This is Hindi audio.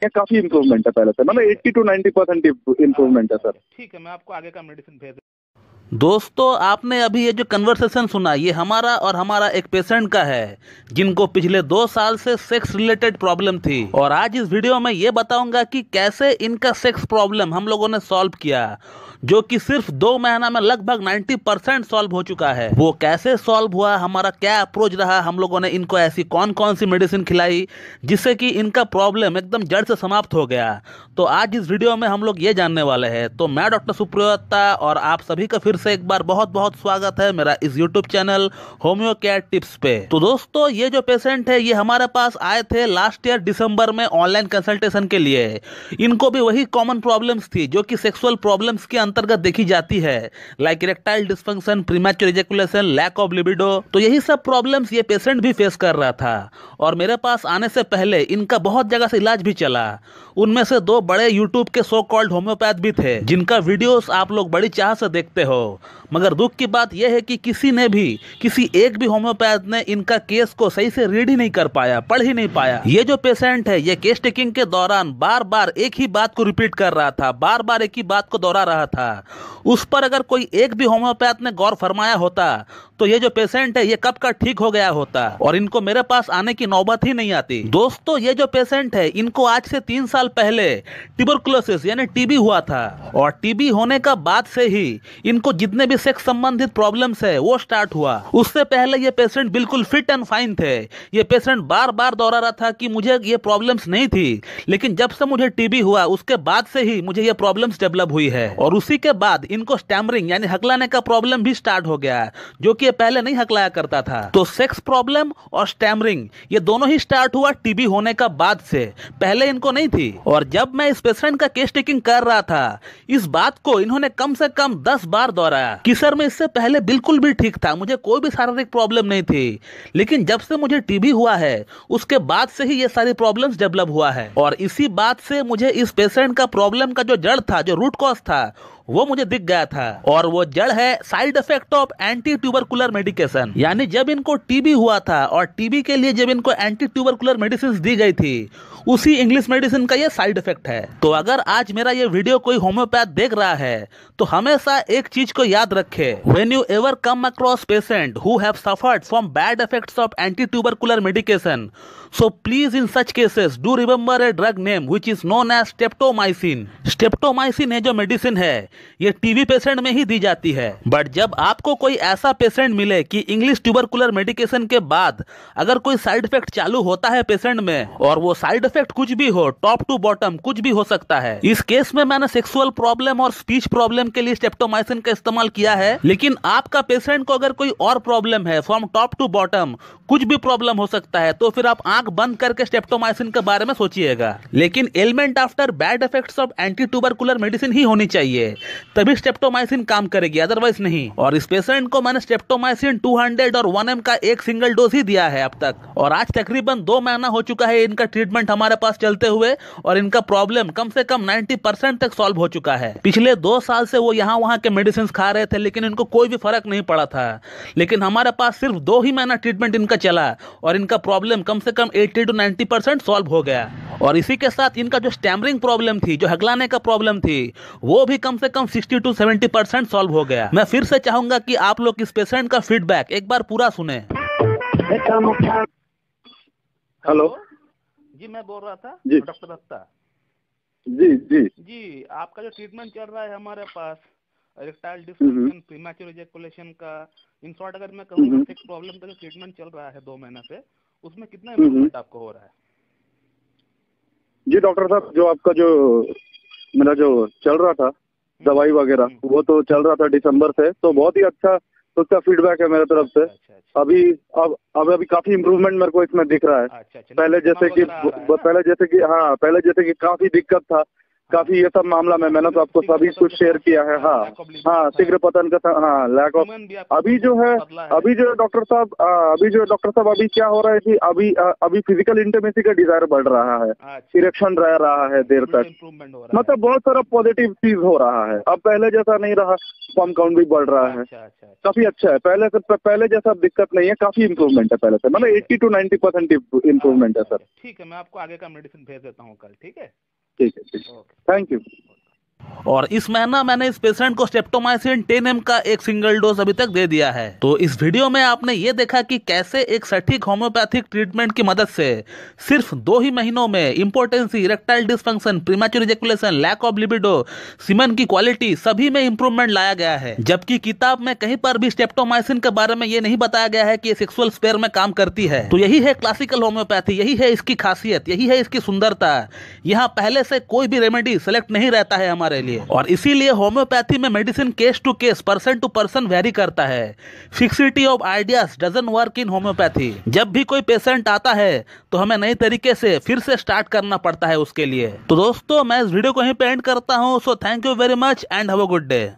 ये काफी इम्प्रूवमेंट है पहले से, मतलब 80 to 90% इम्प्रूवमेंट है सर। ठीक है, मैं आपको आगे का मेडिसिन भेज। दोस्तों, आपने अभी ये जो कन्वर्सेशन सुना, ये हमारा और हमारा एक पेशेंट का है जिनको पिछले 2 साल से सेक्स रिलेटेड प्रॉब्लम थी। और आज इस वीडियो में ये बताऊंगा कि कैसे इनका सेक्स प्रॉब्लम हम लोगों ने सॉल्व किया, जो कि सिर्फ 2 महीना में लगभग 90% सॉल्व हो चुका है। वो कैसे सॉल्व हुआ, हमारा क्या अप्रोच रहा, हम लोगों ने इनको ऐसी कौन कौन सी मेडिसिन खिलाई जिससे कि इनका प्रॉब्लम एकदम जड़ से समाप्त हो गया, तो आज इस वीडियो में हम लोग ये जानने वाले हैं। तो मैं डॉक्टर सुप्रियोता और आप सभी का फिर से एक बार बहुत बहुत स्वागत है मेरा इस YouTube channel homeo care tips पे। तो दोस्तों, ये जो पेशेंट है ये हमारे पास आए थे लास्ट ईयर दिसंबर में ऑनलाइन कंसल्टेशन के लिए। इनको भी वही कॉमन प्रॉब्लम्स थी जो कि सेक्सुअल प्रॉब्लम्स के अंतर्गत देखी जाती है, like erectile dysfunction, premature ejaculation, lack of libido. तो यही सब प्रॉब्लम्स ये पेशेंट भी फेस कर रहा था। और मेरे पास आने से पहले इनका बहुत जगह से इलाज भी चला। उनमें से 2 बड़े यूट्यूब के सो कॉल्ड होम्योपैथ भी थे जिनका वीडियोस आप लोग बड़ी चाह से देखते हो। मगर दुख की बात यह है कि किसी एक भी होम्योपैथ ने इनका केस को सही से रीड ही नहीं कर पाया, पढ़ ही नहीं पाया। ये जो पेशेंट है ये केस टेकिंग के दौरान बार बार एक ही बात को रिपीट कर रहा था, बार बार एक ही बात को दोहरा रहा था। उस पर अगर कोई एक भी होम्योपैथ ने गौर फरमाया होता तो ये जो पेशेंट है ये कब का ठीक हो गया होता और इनको मेरे पास आने की नौबत ही नहीं आती। दोस्तों, ये जो पेशेंट है इनको आज से 3 साल पहले ट्यूबरकुलोसिस यानी टीबी हुआ था। और टीबी होने का बाद से ही इनको जितने भी सेक्स संबंधित प्रॉब्लम्स है वो स्टार्ट हुआ। उससे पहले ये पेशेंट बिल्कुल फिट एंड फाइन थे। ये पेशेंट बार बार दोहरा रहा था कि मुझे ये प्रॉब्लम्स नहीं थी, लेकिन जब से मुझे टीबी हुआ उसके बाद से ही मुझे ये प्रॉब्लम्स डेवलप हुई है। और उसी के बाद इनको स्टैमरिंग यानी हकलाने का प्रॉब्लम भी स्टार्ट हो गया, जो कि ये पहले नहीं हकलाया करता था। तो सेक्स प्रॉब्लम और स्टैमरिंग ये दोनों ही स्टार्ट हुआ टीबी होने का बाद से, पहले इनको नहीं थी। और जब मैं इस पेशेंट का केस टेकिंग कर रहा था, इस बात को इन्होंने कम से कम 10 बार दोहराया कि सर मैं इससे पहले बिल्कुल भी ठीक था, मुझे कोई भी शारीरिक प्रॉब्लम नहीं थी, लेकिन जब से मुझे टीबी हुआ है उसके बाद से ही ये सारी प्रॉब्लम्स डेवलप हुआ है। और इसी बात से मुझे इस पेशेंट का प्रॉब्लम का जो जड़ था, जो रूट कॉज था, वो मुझे दिख गया था। और वो जड़ है side effect of anti tubercular medication. यानी जब इनको टीबी हुआ था और टीबी के लिए जब इनको एंटी ट्यूबरकुलर मेडिसिन दी गई थी, उसी इंग्लिश मेडिसिन का ये साइड इफेक्ट है। तो अगर आज मेरा ये वीडियो कोई होम्योपैथ देख रहा है तो हमेशा एक चीज को याद रखे, when you ever come across patient who have suffered from bad effects of anti tubercular medication, so please in such cases do remember a drug name which is known as streptomycin. Streptomycin ये जो मेडिसिन है ये टीबी पेशेंट में ही दी जाती है। बट जब आपको कोई ऐसा पेशेंट मिले कि इंग्लिश ट्यूबरकुलर मेडिकेशन के बाद अगर कोई साइड इफेक्ट चालू होता है पेशेंट में, और वो साइड इफेक्ट कुछ भी हो, टॉप टू बॉटम कुछ भी हो सकता है। इस केस में मैंने सेक्सुअल प्रॉब्लम और स्पीच प्रॉब्लम के लिए स्ट्रेप्टोमाइसिन का इस्तेमाल किया है, लेकिन आपका पेशेंट को अगर कोई और प्रॉब्लम है, फ्रॉम टॉप टू बॉटम कुछ भी प्रॉब्लम हो सकता है, तो फिर आप आंख बंद करके स्ट्रेप्टोमाइसिन के बारे में सोचिएगा। लेकिन element after bad effects of anti tubercular medicine ही होनी चाहिए, तभी स्ट्रेप्टोमाइसिन काम करेगी, अदरवाइज नहीं। और इस पेशेंट को मैंने स्ट्रेप्टोमाइसिन 200 और 1 mg का एक सिंगल डोज ही दिया है अब तक। और आज तकरीबन 2 महीना हो चुका है इनका ट्रीटमेंट हमारे पास चलते हुए, और इनका प्रॉब्लम कम से कम 90% तक सॉल्व हो चुका है। पिछले 2 साल से वो यहाँ वहाँ के मेडिसिन खा रहे थे, लेकिन इनको कोई भी फर्क नहीं पड़ा था। लेकिन हमारे पास सिर्फ 2 ही महीना ट्रीटमेंट इनका चला और इनका प्रॉब्लम कम से कम 80 to 90% सॉल्व हो गया। और इसी के साथ इनका जो स्टैमरिंग प्रॉब्लम थी, जो हकलाने का प्रॉब्लम थी, वो भी कम से कम 60 to 70% सॉल्व हो गया। मैं फिर से चाहूंगा कि आप लोग इस पेशेंट का फीडबैक एक बार पूरा सुने। हेलो जी, मैं बोल रहा था जी, डॉक्टर दत्ता जी जी जी। आपका जो ट्रीटमेंट चल रहा है हमारे पास इरेक्टाइल डिस्फंक्शन, प्रीमैच्योर इजैकुलेशन का, इन शॉर्ट अगर मैं कहूँ सेक्स प्रॉब्लम का जो ट्रीटमेंट चल रहा है 2 महीना से, उसमें कितना इम्प्रूवमेंट आपको हो रहा है? जी डॉक्टर साहब, जो आपका जो मेरा जो चल रहा था दवाई वगैरह, वो तो चल रहा था दिसंबर से, तो बहुत ही अच्छा उसका फीडबैक है मेरे तरफ से। अभी काफी इम्प्रूवमेंट मेरे को इसमें दिख रहा है। पहले जैसे कि काफी दिक्कत था, काफी ये सब मामला में मैंने तो आपको सभी कुछ शेयर किया है। हाँ हाँ, शीघ्र पतन का हाँ, लैक ऑफ। अभी जो है डॉक्टर साहब, अभी क्या हो रहा है कि अभी फिजिकल इंटीमेसी का डिजायर बढ़ रहा है, इरेक्शन रहा है देर तक, मतलब बहुत सारा पॉजिटिव चीज हो रहा है। अब पहले जैसा नहीं रहा, स्पर्म काउंट भी बढ़ रहा है, काफी अच्छा है। पहले जैसा दिक्कत नहीं है, काफी इम्प्रूवमेंट है पहले से, मतलब 80 to 90% इम्प्रूवमेंट है सर। ठीक है, मैं आपको आगे का मेडिसिन भेज देता हूँ कल। ठीक है, ठीक है, थैंक यू। और इस महीना मैंने इस पेशेंट को स्ट्रेप्टोमाइसिन 10 mg का एक सिंगल डोज अभी तक दे दिया है। तो इस वीडियो में आपने ये देखा कि कैसे एक सटीक होम्योपैथिक ट्रीटमेंट की मदद से सिर्फ 2 ही महीनों में impotency, erectile dysfunction, premature ejaculation, lack of libido, semen की क्वालिटी सभी में इंप्रूवमेंट लाया गया है। जबकि किताब में कहीं पर भी स्ट्रेप्टोमाइसिन के बारे में ये नहीं बताया गया है कि ये सेक्सुअल स्पेयर में काम करती है। तो यही है क्लासिकल होम्योपैथी, यही है इसकी खासियत, यही है इसकी सुंदरता। यहाँ पहले से कोई भी रेमेडी सेलेक्ट नहीं रहता है हमारे लिए, और इसीलिए होम्योपैथी में medicine case to case, person to person vary करता है। Fixity of ideas doesn't work in homeopathy. जब भी कोई पेशेंट आता है तो हमें नई तरीके से फिर से स्टार्ट करना पड़ता है उसके लिए। तो दोस्तों, मैं इस वीडियो को यहीं पे एंड करता हूं। So thank you very much and have a good day.